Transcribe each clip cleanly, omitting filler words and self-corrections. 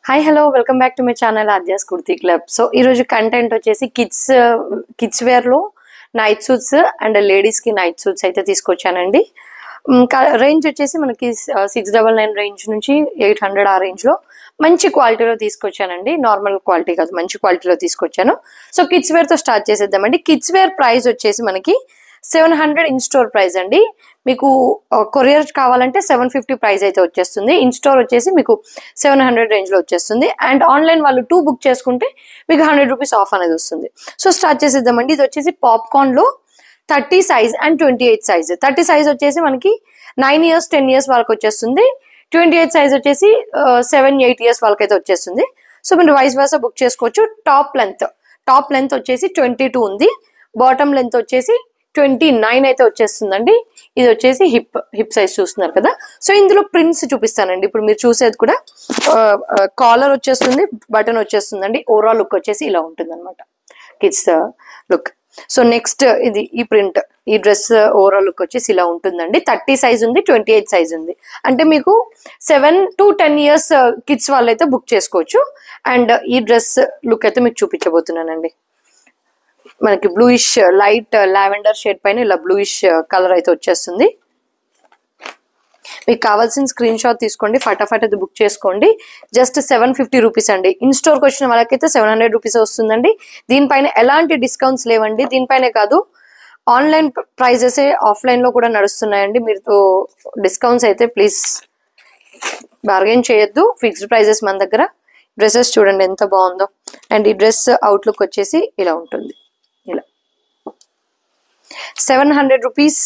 Hi hello welcome back to my channel Aadya's kurti club. So ఈరోజు content వచ్చేసి kids వేర్లో night suits and లేడీస్కి night suits అయితే తీసుకొచ్చానండి. Range వచ్చేసి మనకి 699 రేంజ్ నుంచి 800 ఆ రేంజ్లో మంచి క్వాలిటీలో తీసుకొచ్చానండి. నార్మల్ క్వాలిటీ కాదు, మంచి క్వాలిటీలో తీసుకొచ్చాను. సో కిడ్స్ వేర్తో స్టార్ట్ చేసేద్దామండి. కిడ్స్ వేర్ ప్రైస్ వచ్చేసి మనకి 700 ఇన్ స్టోర్ ప్రైస్ అండి. మీకు కొరియర్ కావాలంటే 750 ప్రైస్ అయితే వచ్చేస్తుంది. ఇన్ స్టోర్ వచ్చేసి మీకు 700 రేంజ్లో వచ్చేస్తుంది. అండ్ ఆన్లైన్ వాళ్ళు 2 బుక్ చేసుకుంటే మీకు 100 రూపీస్ ఆఫ్ అనేది వస్తుంది. సో స్టార్ట్ చేసేద్దామండి. ఇది వచ్చేసి పాప్కార్న్లో 30 సైజ్ అండ్ 28 సైజ్. 30 సైజ్ వచ్చేసి మనకి 9 ఇయర్స్ 10 ఇయర్స్ వాళ్ళకి వచ్చేస్తుంది. 28 సైజ్ వచ్చేసి 7-8 ఇయర్స్ వాళ్ళకైతే వచ్చేస్తుంది. సో మీరు వైస్ వర్సా బుక్ చేసుకోవచ్చు. టాప్ లెంత్ వచ్చేసి 22 ఉంది. బాటమ్ లెంత్ వచ్చేసి 29 అయితే వచ్చేస్తుందండి. ఇది వచ్చేసి హిప్ సైజ్ చూస్తున్నారు కదా. సో ఇందులో ప్రింట్స్ చూపిస్తానండి. ఇప్పుడు మీరు చూసేది కూడా కాలర్ వచ్చేస్తుంది, బటన్ వచ్చేస్తుందండి. ఓవరాల్ లుక్ వచ్చేసి ఇలా ఉంటుంది అనమాట, కిడ్స్ లుక్. సో నెక్స్ట్ ఇది ఈ ప్రింట్, ఈ డ్రెస్ ఓవరాల్ లుక్ వచ్చేసి ఇలా ఉంటుందండి. 30 సైజ్ ఉంది, 28 సైజ్ ఉంది. అంటే మీకు 7 to 10 ఇయర్స్ కిడ్స్ వాళ్ళైతే బుక్ చేసుకోవచ్చు. అండ్ ఈ డ్రెస్ లుక్ అయితే మీకు చూపించబోతున్నానండి. మనకి బ్లూయిష్ లైట్ లావెండర్ షేడ్ పైన ఇలా బ్లూయిష్ కలర్ అయితే వచ్చేస్తుంది. మీకు కావాల్సిన స్క్రీన్ షాట్ తీసుకోండి, ఫటాఫట్ అది బుక్ చేసుకోండి. జస్ట్ 750 రూపీస్ అండి. ఇన్ స్టోర్కి వచ్చిన వాళ్ళకైతే 700 రూపీస్ వస్తుందండి. దీనిపైన ఎలాంటి డిస్కౌంట్స్ లేవండి. దీనిపైనే కాదు, ఆన్లైన్ ప్రైజెస్ ఆఫ్లైన్లో కూడా నడుస్తున్నాయండి. మీరు డిస్కౌంట్స్ అయితే ప్లీజ్ బార్గెన్ చేయొద్దు. ఫిక్స్డ్ ప్రైజెస్ మన దగ్గర. డ్రెస్సెస్ చూడండి ఎంత బాగుందో. అండ్ ఈ డ్రెస్ అవుట్లుక్ వచ్చేసి ఇలా ఉంటుంది. ఇలా 700 రూపీస్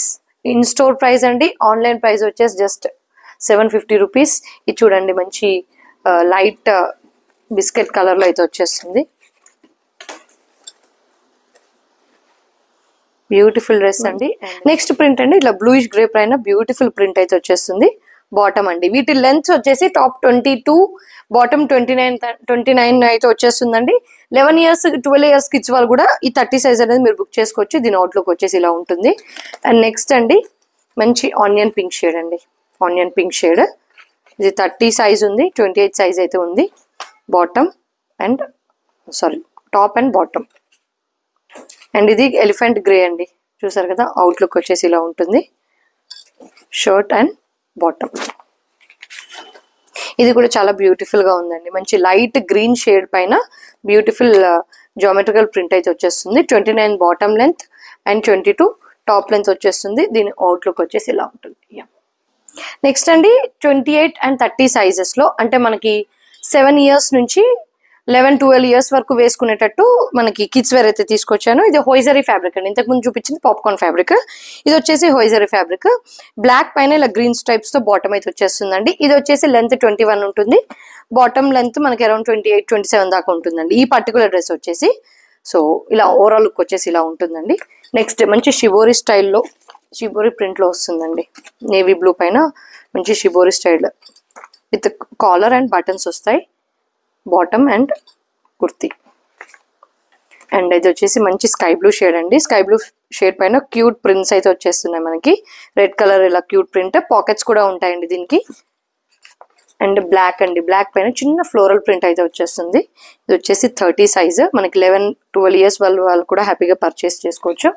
ఇన్ స్టోర్ ప్రైస్ అండి. ఆన్లైన్ ప్రైస్ వచ్చేసి జస్ట్ 750 రూపీస్. ఇది చూడండి, మంచి లైట్ బిస్కెట్ కలర్లో అయితే వచ్చేస్తుంది. బ్యూటిఫుల్ డ్రెస్ అండి. నెక్స్ట్ ప్రింట్ అండి, ఇట్లా బ్లూయిష్ గ్రే పైన బ్యూటిఫుల్ ప్రింట్ అయితే వచ్చేస్తుంది. బాటమ్ అండి, వీటి లెంత్ వచ్చేసి టాప్ 22, బాటమ్ 29 అయితే వచ్చేస్తుందండి. 11 ఇయర్స్ 12 ఇయర్స్ కిడ్స్ వాళ్ళు కూడా ఈ 30 సైజ్ అనేది మీరు బుక్ చేసుకోవచ్చు. దీని అవుట్లుక్ వచ్చేసి ఇలా ఉంటుంది. అండ్ నెక్స్ట్ అండి, మంచి ఆనియన్ పింక్ షేడ్ అండి. ఆనియన్ పింక్ షేడ్, ఇది 30 సైజ్ ఉంది, 28 సైజ్ అయితే ఉంది. Bottom and top and bottom. And ఇది ఎలిఫెంట్ గ్రే అండి, చూసారు కదా. అవుట్లుక్ వచ్చేసి ఇలా ఉంటుంది. Shirt and bottom. ఇది కూడా చాలా బ్యూటిఫుల్ గా ఉందండి. మంచి లైట్ గ్రీన్ షేడ్ పైన బ్యూటిఫుల్ జామెట్రికల్ ప్రింట్ అయితే వచ్చేస్తుంది. 29 bottom length and 22 top length వచ్చేస్తుంది. దీని అవుట్లుక్ వచ్చేసి ఇలా ఉంటుంది. నెక్స్ట్ అండి, 28 and 30 సైజెస్ లో, అంటే మనకి 7 ఇయర్స్ నుంచి 11-12 ఇయర్స్ వరకు వేసుకునేటట్టు మనకి కిడ్స్ వేర్ అయితే తీసుకొచ్చాను. ఇది హోయిజరీ ఫ్యాబ్రిక్ అండి. ఇంతకు ముందు చూపించింది పాప్కార్న్ ఫ్యాబ్రిక్, ఇది వచ్చేసి హోయిజరీ ఫ్యాబ్రిక్. బ్లాక్ పైన ఇలా గ్రీన్ స్ట్రైప్స్ తో బాటమ్ అయితే వచ్చేస్తుందండి. ఇది వచ్చేసి లెంత్ 21 ఉంటుంది. బాటమ్ లెంత్ మనకి అరౌండ్ 28-27 దాకా ఉంటుందండి ఈ పర్టికులర్ డ్రెస్ వచ్చేసి. సో ఇలా ఓవరాల్ లుక్ వచ్చేసి ఇలా ఉంటుందండి. నెక్స్ట్ మంచి షిబోరి స్టైల్లో, షిబోరి ప్రింట్లో వస్తుందండి. నేవీ బ్లూ పైన మంచి shibori style with collar and buttons వస్తాయి. Bottom and kurti. అండ్ ఇది వచ్చేసి మంచి స్కై బ్లూ షేడ్ అండి. స్కై బ్లూ షేడ్ పైన క్యూట్ ప్రింట్స్ అయితే వచ్చేస్తున్నాయి మనకి. రెడ్ కలర్ ఇలా క్యూట్ ప్రింట్, పాకెట్స్ కూడా ఉంటాయండి దీనికి. అండ్ బ్లాక్ అండి, బ్లాక్ పైన చిన్న ఫ్లోరల్ ప్రింట్ అయితే వచ్చేస్తుంది. ఇది వచ్చేసి 30 సైజ్, మనకి 11-12 ఇయర్స్ వాళ్ళు కూడా హ్యాపీగా పర్చేస్ చేసుకోవచ్చు.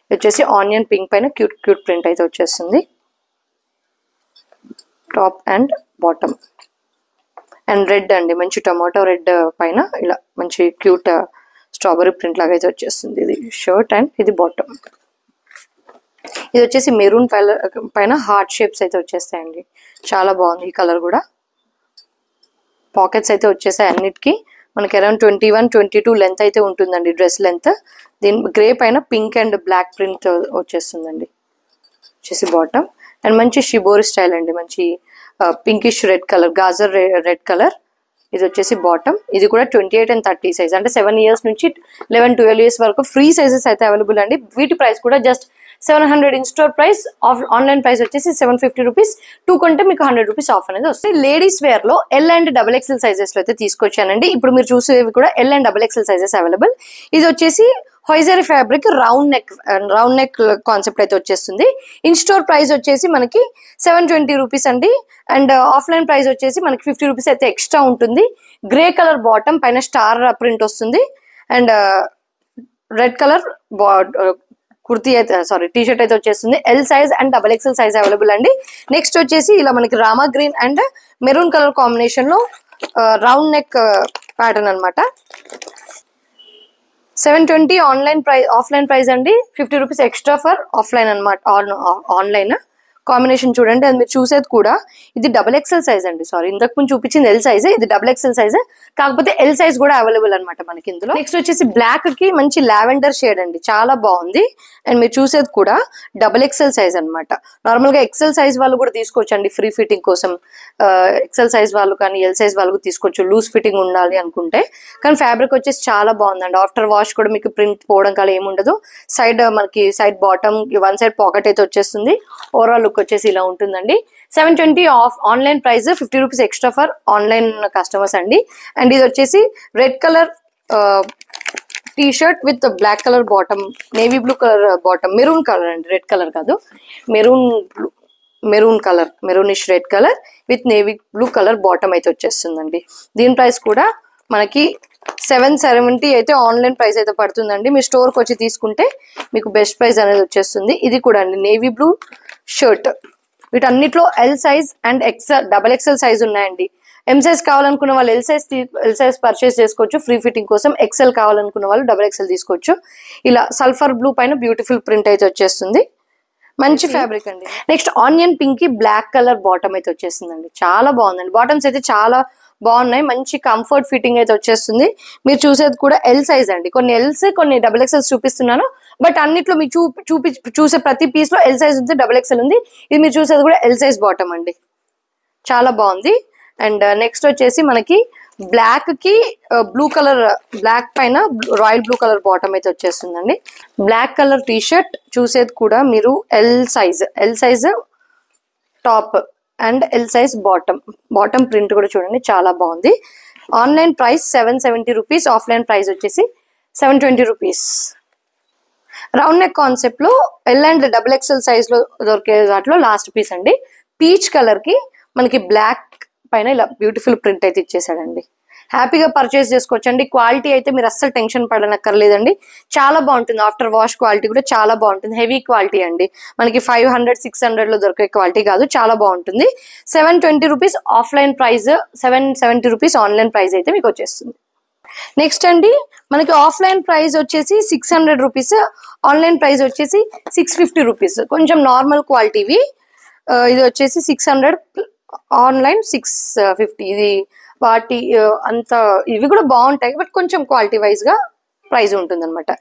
ఇది వచ్చేసి ఆనియన్ పింక్ పైన క్యూట్ ప్రింట్ అయితే వచ్చేస్తుంది. Top and bottom. And red అండి, మంచి టొమాటో రెడ్ పైన ఇలా మంచి క్యూట్ స్ట్రాబెరీ ప్రింట్ లాగా అయితే వచ్చేస్తుంది. ఇది షర్ట్ అండ్ ఇది బాటమ్. ఇది వచ్చేసి మెరూన్ పైన హార్ట్ షేప్స్ అయితే వచ్చేస్తాయండి. చాలా బాగుంది ఈ కలర్ కూడా. పాకెట్స్ అయితే వచ్చేసాయి అన్నిటికీ. మనకి అరౌండ్ 21-22 లెంత్ అయితే ఉంటుందండి డ్రెస్ లెంత్. దీని గ్రే పైన పింక్ అండ్ బ్లాక్ ప్రింట్ వచ్చేస్తుందండి. వచ్చేసి బాటమ్. అండ్ మంచి షిబోరి స్టైల్ అండి, మంచి pinkish red colour, gajar red colour. ఇది వచ్చేసి బాటమ్. ఇది కూడా 28 and 30 సైజ్, అంటే 7 ఇయర్స్ నుంచి 11-12 ఇయర్స్ వరకు ఫ్రీ సైజెస్ అయితే అవైలబుల్ అండి. వీటి ప్రైస్ కూడా just 700 in store price. Online price వచ్చేసి 750 రూపీస్. 2 కొంటే మీకు 100 రూపీస్ ఆఫ్ అనేది వస్తాయి. లేడీస్ వేర్ లో ఎల్ అండ్ XXL సైజెస్ లో అయితే తీసుకొచ్చానండి. ఇప్పుడు మీరు చూసేవి కూడా L and XXL sizes available. ఇది వచ్చేసి హొయజరీ ఫ్యాబ్రిక్ రౌండ్ నెక్ కాన్సెప్ట్ అయితే వచ్చేస్తుంది. ఇన్ స్టోర్ ప్రైస్ వచ్చేసి మనకి 720 రూపీస్ అండి. అండ్ ఆఫ్లైన్ ప్రైస్ వచ్చేసి మనకి 50 రూపీస్ అయితే ఎక్స్ట్రా ఉంటుంది. గ్రే కలర్ బాటమ్ పైన స్టార్ ప్రింట్ వస్తుంది. అండ్ రెడ్ కలర్ కుర్తీ అయితే టీ షర్ట్ అయితే వచ్చేస్తుంది. L size and XXL size available అండి. నెక్స్ట్ వచ్చేసి ఇలా మనకి Rama green and maroon colour combination లో రౌండ్ నెక్ ప్యాటర్న్ అనమాట. 720 ఆఫ్లైన్ ప్రైస్ అండి. 50 రూపీస్ ఎక్స్ట్రా ఫర్ ఆఫ్లైన్ అనమాట. ఆన్లైన్ కాంబినేషన్ చూడండి. అది మీరు చూసేది కూడా ఇది XXL సైజ్ అండి. ఇంతకు ముందు చూపించింది ఎల్ సైజ్, ఇది XXL సైజ్. కాకపోతే ఎల్ సైజ్ కూడా అవైలబుల్ అనమాట మనకి ఇందులో. నెక్స్ట్ వచ్చేసి బ్లాక్ కి మంచి లావెండర్ షేడ్ అండి, చాలా బాగుంది. అండ్ మీరు చూసేది కూడా XXL సైజ్ అనమాట. నార్మల్ గా XL సైజ్ వాళ్ళు కూడా తీసుకోవచ్చు అండి ఫ్రీ ఫిట్టింగ్ కోసం. XL సైజ్ వాళ్ళు కానీ ఎల్ సైజ్ వాళ్ళు తీసుకోవచ్చు లూజ్ ఫిట్టింగ్ ఉండాలి అనుకుంటే. కానీ ఫ్యాబ్రిక్ వచ్చేసి చాలా బాగుందండి. ఆఫ్టర్ వాష్ కూడా మీకు ప్రింట్ పోవడం కాలం ఏముండదు. మనకి side bottom one side pocket అయితే వచ్చేస్తుంది. ఓవరాల్ లుక్ వచ్చేసి ఇలా ఉంటుందండి. 720 off online price, 50 rupees extra for online customers అండి. అండ్ ఇది వచ్చేసి red colour T shirt with black colour bottom, navy blue colour bottom, maroon colour అండి, రెడ్ కలర్ కాదు, maroonish red colour with navy blue colour bottom అయితే వచ్చేస్తుందండి. దీని price కూడా మనకి 770 అయితే ఆన్లైన్ ప్రైస్ అయితే పడుతుందండి. మీ స్టోర్కి వచ్చి తీసుకుంటే మీకు బెస్ట్ ప్రైస్ అనేది వచ్చేస్తుంది. ఇది కూడా అండి నేవీ బ్లూ షర్ట్. వీటన్నిటిలో L size and XXL size ఉన్నాయండి. ఎం సైజ్ కావాలనుకున్న వాళ్ళు ఎల్ సైజ్ పర్చేస్ చేసుకోవచ్చు ఫ్రీ ఫిట్టింగ్ కోసం. XL కావాలనుకున్న వాళ్ళు XXL తీసుకోవచ్చు. ఇలా సల్ఫర్ బ్లూ పైన బ్యూటిఫుల్ ప్రింట్ అయితే వచ్చేస్తుంది. మంచి ఫ్యాబ్రిక్ అండి. నెక్స్ట్ ఆనియన్ పింక్ కి బ్లాక్ కలర్ బాటమ్ అయితే వచ్చేస్తుందండి. చాలా బాగుందండి. బాటమ్స్ అయితే చాలా బాగున్నాయి. మంచి కంఫర్ట్ ఫిట్టింగ్ అయితే వచ్చేస్తుంది. మీరు చూసేది కూడా ఎల్ సైజ్ అండి. కొన్ని ఎల్స్ కొన్ని XXL చూపిస్తున్నాను. బట్ అన్నిట్లో మీరు చూసే ప్రతి పీస్ లో ఎల్ సైజ్ ఉంది, XXL ఉంది. ఇది మీరు చూసేది కూడా ఎల్ సైజ్ బాటమ్ అండి. చాలా బాగుంది. అండ్ నెక్స్ట్ వచ్చేసి మనకి బ్లాక్ కి బ్లూ కలర్, బ్లాక్ పైన రాయల్ బ్లూ కలర్ బాటమ్ అయితే వచ్చేస్తుందండి. బ్లాక్ కలర్ టీ షర్ట్ చూసేది కూడా మీరు L size top and L size bottom print కూడా చూడండి, చాలా బాగుంది. Online price 770 rupees, offline price వచ్చేసి 720 రూపీస్. రౌండ్ నెక్ కాన్సెప్ట్ లో ఎల్ అండ్ XXL సైజ్ లో దొరికే దాంట్లో లాస్ట్ పీస్ అండి. పీచ్ కలర్ కి మనకి బ్లాక్ పైన ఇలా బ్యూటిఫుల్ ప్రింట్ అయితే ఇచ్చేసాడండి. హ్యాపీగా పర్చేస్ చేసుకోవచ్చండి. క్వాలిటీ అయితే మీరు అస్సలు టెన్షన్ పడనక్కర్లేదండి. చాలా బాగుంటుంది. ఆఫ్టర్ వాష్ క్వాలిటీ కూడా చాలా బాగుంటుంది. హెవీ క్వాలిటీ అండి. మనకి 500-600 లో దొరికే క్వాలిటీ కాదు, చాలా బాగుంటుంది. 720 rupees offline price, 770 rupees online price అయితే మీకు వచ్చేస్తుంది. నెక్స్ట్ అండి మనకి ఆఫ్లైన్ ప్రైస్ వచ్చేసి 600 రూపీస్, ఆన్లైన్ ప్రైస్ వచ్చేసి 650 రూపీస్. కొంచెం నార్మల్ క్వాలిటీవి. ఇది వచ్చేసి 600, ఆన్లైన్ 650. ఇది వాటి అంత ఇవి కూడా బాగుంటాయి, బట్ కొంచెం క్వాలిటీ వైజ్ గా ప్రైస్ ఉంటుంది అనమాట.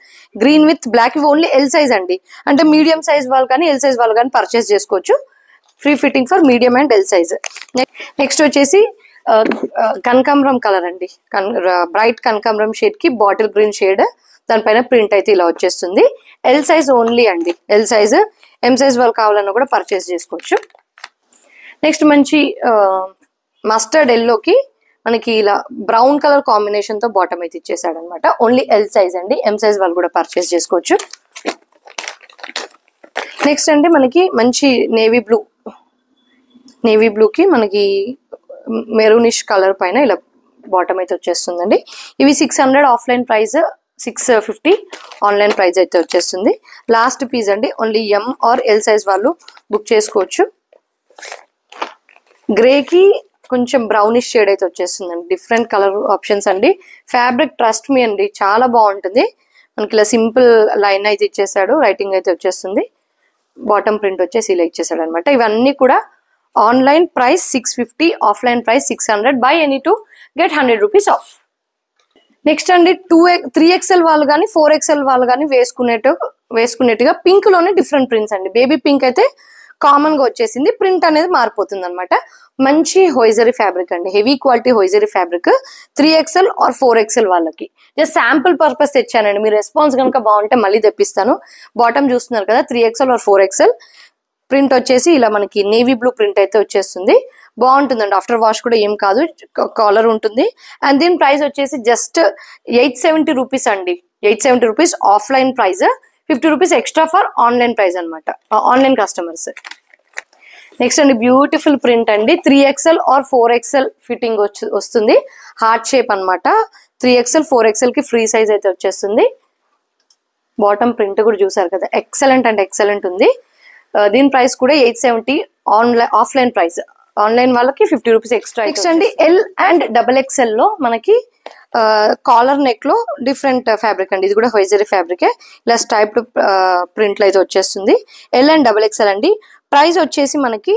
గ్రీన్ విత్ బ్లాక్, ఇవి ఓన్లీ ఎల్ సైజ్ అండి. అంటే మీడియం సైజ్ వాళ్ళు కానీ ఎల్ సైజ్ వాళ్ళు కానీ పర్చేస్ చేసుకోవచ్చు. Free fitting for medium and L size. Next వచ్చేసి కనకాంబరం కలర్ అండి. బ్రైట్ కనకాంబరం షేడ్ కి బాటిల్ గ్రీన్ షేడ్, దానిపైన ప్రింట్ అయితే ఇలా వచ్చేస్తుంది. ఎల్ సైజ్ ఓన్లీ అండి, ఎల్ సైజ్. ఎం సైజ్ వాళ్ళు కావాలన్నా కూడా పర్చేస్ చేసుకోవచ్చు. నెక్స్ట్ మంచి మస్టర్డ్ ఎల్లోకి మనకి ఇలా బ్రౌన్ కలర్ కాంబినేషన్ తో బాటమ్ అయితే ఇచ్చేసాడు అనమాట. ఓన్లీ ఎల్ సైజ్ అండి, ఎం సైజ్ వాళ్ళు కూడా పర్చేస్ చేసుకోవచ్చు. నెక్స్ట్ అంటే మనకి మంచి నేవీ బ్లూకి మనకి మెరూనిష్ కలర్ పైన ఇలా బాటమ్ అయితే వచ్చేస్తుందండి. ఇవి 600, ఆఫ్లైన్ ప్రైస్ 650, ఆన్లైన్ ప్రైస్ అయితే వచ్చేస్తుంది. లాస్ట్ పీస్ అండి, only M R L size వాళ్ళు బుక్ చేసుకోవచ్చు. గ్రేకి కొంచెం బ్రౌనిష్ షేడ్ అయితే వచ్చేస్తుందండి. డిఫరెంట్ కలర్ ఆప్షన్స్ అండి. ఫ్యాబ్రిక్ ట్రస్ట్ మీ అండి, చాలా బాగుంటుంది. మనకి ఇలా సింపుల్ లైన్ అయితే ఇచ్చేసాడు, రైటింగ్ అయితే వచ్చేస్తుంది. బాటమ్ ప్రింట్ వచ్చేసి ఇలా ఇచ్చేసాడు అనమాట. ఇవన్నీ కూడా online price 650, offline price 600. Buy any 2 get 100 rupees off. Next అండి 3XL వాళ్ళు కానీ 4XL వాళ్ళు కానీ వేసుకునేట్టుగా పింక్ లోనే డిఫరెంట్ ప్రింట్స్ అండి. బేబీ పింక్ అయితే కామన్ గా వచ్చేసింది, ప్రింట్ అనేది మారిపోతుంది అనమాట. మంచి హోయిజరీ ఫ్యాబ్రిక్ అండి, heavy quality hosiery fabric. 3XL or 4XL వాళ్ళకి జస్ట్ శాంపుల్ పర్పస్ తెచ్చానండి. మీ రెస్పాన్స్ కనుక బాగుంటే మళ్ళీ తెప్పిస్తాను. బాటమ్ చూస్తున్నారు కదా, 3XL ఆర్ 4XL. ప్రింట్ వచ్చేసి ఇలా మనకి నేవీ బ్లూ ప్రింట్ అయితే వచ్చేస్తుంది. బాగుంటుందండి. ఆఫ్టర్ వాష్ కూడా ఏం కాదు, కాలర్ ఉంటుంది. అండ్ దీని ప్రైస్ వచ్చేసి జస్ట్ 870 రూపీస్ అండి. 870 rupees offline price, 50 rupees extra for online price అనమాట, ఆన్లైన్ కస్టమర్స్. నెక్స్ట్ అండి బ్యూటిఫుల్ ప్రింట్ అండి, 3XL ఆర్ 4XL ఫిట్టింగ్ వస్తుంది, హార్ట్ షేప్ అనమాట. 3XL 4XL కి ఫ్రీ సైజ్ అయితే వచ్చేస్తుంది. బాటమ్ ప్రింట్ కూడా చూసారు కదా, ఎక్సలెంట్ అంటే ఎక్సలెంట్ ఉంది. దీని ప్రైస్ కూడా 870 ఆఫ్లైన్ ప్రైస్, ఆన్లైన్ వాళ్ళకి 50 రూపీస్ ఎక్స్ట్రా. నెక్స్ట్ అండి ఎల్ అండ్ XXL లో మనకి కాలర్ నెక్ లో డిఫరెంట్ ఫ్యాబ్రిక్ అండి, ఇది కూడా హోయిజరీ ఫ్యాబ్రిక్, ఇలా స్టైప్డ్ ప్రింట్లు అయితే వచ్చేస్తుంది. ఎల్ అండ్ XXL అండి. ప్రైస్ వచ్చేసి మనకి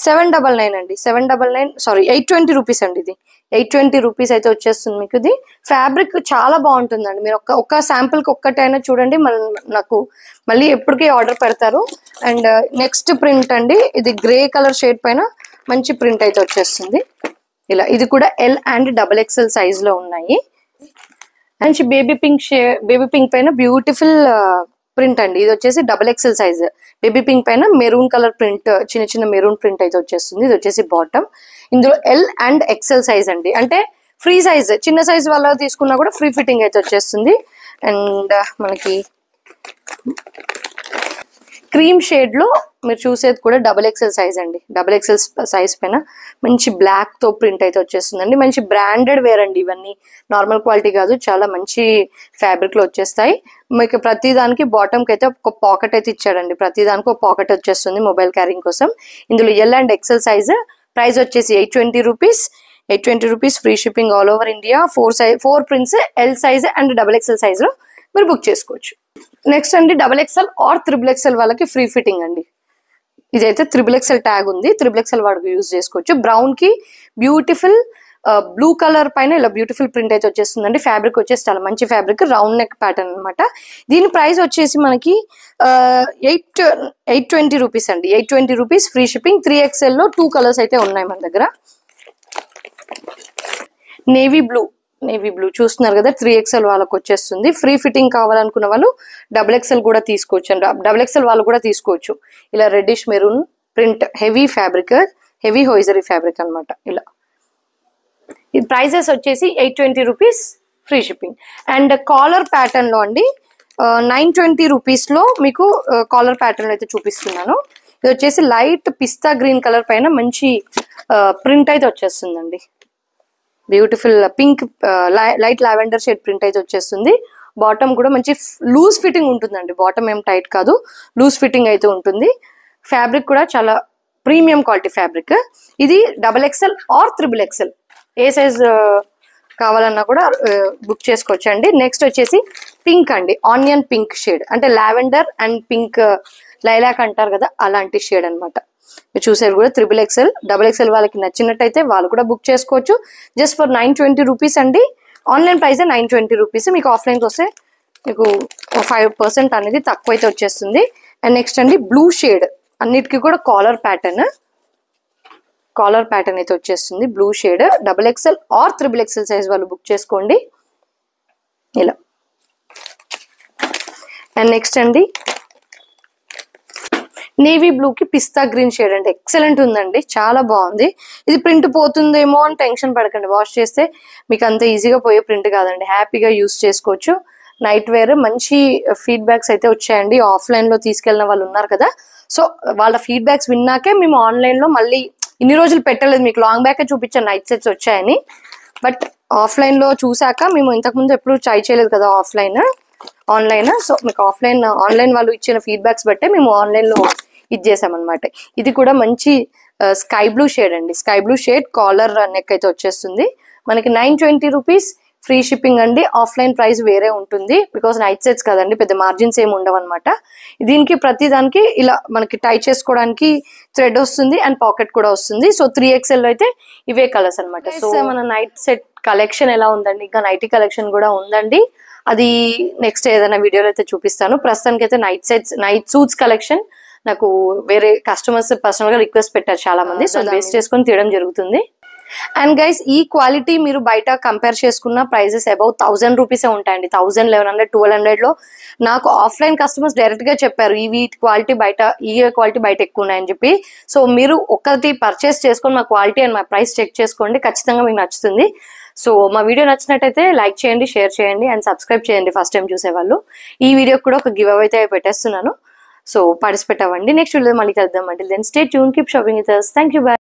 799 అండి, 799 సారీ 820 రూపీస్ అండి. ఇది 820 రూపీస్ అయితే వచ్చేస్తుంది మీకు. ఇది ఫ్యాబ్రిక్ చాలా బాగుంటుందండి, మీరు ఒక్క శాంపుల్ కి ఒక్కటైనా చూడండి, నాకు మళ్ళీ ఎప్పటికీ ఆర్డర్ పెడతారు. అండ్ నెక్స్ట్ ప్రింట్ అండి, ఇది గ్రే కలర్ షేడ్ పైన మంచి ప్రింట్ అయితే వచ్చేస్తుంది ఇలా. ఇది కూడా ఎల్ అండ్ XXL సైజ్ లో ఉన్నాయి. మంచి బేబీ పింక్ పైన బ్యూటిఫుల్ ప్రింట్ అండి, ఇది వచ్చేసి XXL సైజ్. బేబీ పింక్ పైన మెరూన్ కలర్ ప్రింట్, చిన్న చిన్న మెరూన్ ప్రింట్ అయితే వచ్చేస్తుంది. ఇది వచ్చేసి బాటమ్. ఇందులో ఎల్ అండ్ XL సైజ్ అండి, అంటే ఫ్రీ సైజ్, చిన్న సైజ్ వాళ్ళ తీసుకున్నా కూడా ఫ్రీ ఫిట్టింగ్ అయితే వచ్చేస్తుంది. అండ్ మనకి క్రీమ్ షేడ్ లో మీరు చూసేది కూడా XXL సైజ్ అండి. XXL సైజ్ పైన మంచి బ్లాక్ తో ప్రింట్ అయితే వచ్చేస్తుందండి. మంచి బ్రాండెడ్ వేర్ అండి, ఇవన్నీ నార్మల్ క్వాలిటీ కాదు, చాలా మంచి ఫ్యాబ్రిక్ లో వచ్చేస్తాయి. మీకు ప్రతి దానికి బాటమ్ కి అయితే ఒక పాకెట్ అయితే ఇచ్చాడండి, ప్రతి దానికి ఒక పాకెట్ వచ్చేస్తుంది మొబైల్ క్యారింగ్ కోసం. ఇందులో L and XL size. Price వచ్చేసి 820 rupees, 820 rupees free shipping all over India. 4 prints L size and XXL size లో మీరు బుక్ చేసుకోవచ్చు. నెక్స్ట్ అండి XXL ఆర్ XXL వాళ్ళకి ఫ్రీ ఫిట్టింగ్ అండి. ఇదైతే XXL ట్యాగ్ ఉంది, XXL వాడికి యూజ్ చేసుకోవచ్చు. బ్రౌన్ కి బ్యూటిఫుల్ బ్లూ కలర్ పైన ఇలా బ్యూటిఫుల్ ప్రింట్ అయితే వచ్చేస్తుందండి. ఫ్యాబ్రిక్ వచ్చేసి చాలా మంచి ఫ్యాబ్రిక్, రౌండ్ నెక్ ప్యాటర్న్ అనమాట. దీని ప్రైస్ వచ్చేసి మనకి 820 రూపీస్ అండి, 820 రూపీస్ ఫ్రీ షిప్పింగ్. 3XL లో 2 కలర్స్ అయితే ఉన్నాయి మన దగ్గర. నేవీ బ్లూ చూస్తున్నారు కదా, 3XL వాళ్ళకి వచ్చేస్తుంది. ఫ్రీ ఫిట్టింగ్ కావాలనుకున్న వాళ్ళు XXL కూడా తీసుకోవచ్చు అండి, XXL వాళ్ళు కూడా తీసుకోవచ్చు. ఇలా reddish maroon print, heavy fabric, heavy hosiery fabric అనమాట. ఇలా ఈ ప్రైజెస్ వచ్చేసి 820 rupees free shipping. And collar pattern లో అండి 920 రూపీస్ లో మీకు కాలర్ ప్యాటర్న్ అయితే చూపిస్తున్నాను. ఇది వచ్చేసి లైట్ పిస్తా గ్రీన్ కలర్ పైన మంచి ప్రింట్ అయితే వచ్చేస్తుందండి. Beautiful pink light lavender shade print అయితే వచ్చేస్తుంది. బాటమ్ కూడా మంచి లూజ్ ఫిట్టింగ్ ఉంటుందండి, బాటమ్ ఏం టైట్ కాదు, లూజ్ ఫిట్టింగ్ అయితే ఉంటుంది. ఫ్యాబ్రిక్ కూడా చాలా ప్రీమియం క్వాలిటీ ఫ్యాబ్రిక్. ఇది XXL ఆర్ XXL ఏ సైజ్ కావాలన్నా కూడా బుక్ చేసుకోవచ్చు అండి. నెక్స్ట్ వచ్చేసి పింక్ అండి, ఆనియన్ పింక్ షేడ్, అంటే లావెండర్ అండ్ పింక్ లైలాక్ అంటారు కదా, అలాంటి షేడ్ అనమాట. మీరు చూసేది కూడా XXL వాళ్ళకి నచ్చినట్టయితే వాళ్ళు కూడా బుక్ చేసుకోవచ్చు. జస్ట్ ఫర్ 920 రూపీస్ అండి. ఆన్లైన్ ప్రైస్ 920 రూపీస్, మీకు ఆఫ్లైన్కి వస్తే మీకు 5% అనేది తక్కువ అయితే వచ్చేస్తుంది. అండ్ నెక్స్ట్ అండి బ్లూ షేడ్, అన్నిటికీ కూడా కాలర్ ప్యాటర్న్ అయితే వచ్చేస్తుంది. Blue shade XXL or XXL size వాళ్ళు బుక్ చేసుకోండి ఇలా. అండ్ నెక్స్ట్ అండి నేవీ బ్లూ కి పిస్తా గ్రీన్ షేడ్ అండి, ఎక్సలెంట్ ఉందండి, చాలా బాగుంది. ఇది ప్రింట్ పోతుందేమో అని టెన్షన్ పడకండి, వాష్ చేస్తే మీకు అంత ఈజీగా పోయే ప్రింట్ కాదండి, హ్యాపీగా యూస్ చేసుకోవచ్చు. నైట్ వేర్ మంచి ఫీడ్బ్యాక్స్ అయితే వచ్చాయండి, ఆఫ్లైన్ లో తీసుకెళ్ళిన వాళ్ళు ఉన్నారు కదా, సో వాళ్ళ ఫీడ్బ్యాక్స్ విన్నాకే మేము ఆన్లైన్ లో మళ్ళీ ఇన్ని రోజులు పెట్టలేదు, మీకు లాంగ్ బ్యాక్ చూపించాను నైట్ సెట్స్ వచ్చాయని. బట్ ఆఫ్లైన్ లో చూసాక మేము ఇంతకుముందు ఎప్పుడు ట్రై చేయలేదు కదా ఆన్లైన్, సో మీకు ఆన్లైన్ వాళ్ళు ఇచ్చిన ఫీడ్బ్యాక్స్ బట్టే మేము ఆన్లైన్ లో ఇది చేసామన్నమాట. ఇది కూడా మంచి స్కై బ్లూ షేడ్ అండి, sky blue shade collar neck అయితే వచ్చేస్తుంది. మనకి 920 రూపీస్ ఫ్రీ షిప్పింగ్ అండి. ఆఫ్లైన్ ప్రైస్ వేరే ఉంటుంది, బికాస్ నైట్ సెట్స్ కదండి, పెద్ద మార్జిన్స్ ఏమి ఉండవు అనమాట. దీనికి ప్రతి దానికి ఇలా మనకి టై చేసుకోవడానికి థ్రెడ్ వస్తుంది అండ్ పాకెట్ కూడా వస్తుంది. సో 3XL లో అయితే ఇవే కలర్స్ అనమాట. సో మన నైట్ సెట్ కలెక్షన్ ఎలా ఉందండి, ఇంకా నైటీ కలెక్షన్ కూడా ఉందండి, అది నెక్స్ట్ ఏదైనా వీడియోలో అయితే చూపిస్తాను. ప్రస్తుతానికి అయితే నైట్ సూట్స్ కలెక్షన్ నాకు వేరే కస్టమర్స్ పర్సనల్ గా రిక్వెస్ట్ పెట్టారు చాలా మంది, సో బేస్ చేసుకొని తీయడం జరుగుతుంది. అండ్ గైస్ ఈ క్వాలిటీ మీరు బయట కంపేర్ చేసుకున్న ప్రైజెస్ అబౌవ్ 1000 రూపీసే ఉంటాయండి, 1000, 1100, 1200 లో. నాకు ఆఫ్లైన్ కస్టమర్స్ డైరెక్ట్ గా చెప్పారు ఈ క్వాలిటీ బయట ఎక్కువ ఉన్నాయని చెప్పి. సో మీరు ఒకటి పర్చేస్ చేసుకొని మా క్వాలిటీ అండ్ మా ప్రైస్ చెక్ చేసుకోండి, ఖచ్చితంగా మీకు నచ్చుతుంది. సో మా వీడియో నచ్చినట్టయితే లైక్ చేయండి, షేర్ చేయండి అండ్ సబ్స్క్రైబ్ చేయండి ఫస్ట్ టైం చూసేవాళ్ళు. ఈ వీడియోకి కూడా ఒక గివ్ అవే అయితే పెట్టేస్తున్నాను. సో పార్టిసిపేట్ అవ్వండి. నెక్స్ట్ వీడియో మళ్ళీ కలుద్దాం. అంటే then stay tune, keep shopping with us. Thank you, by.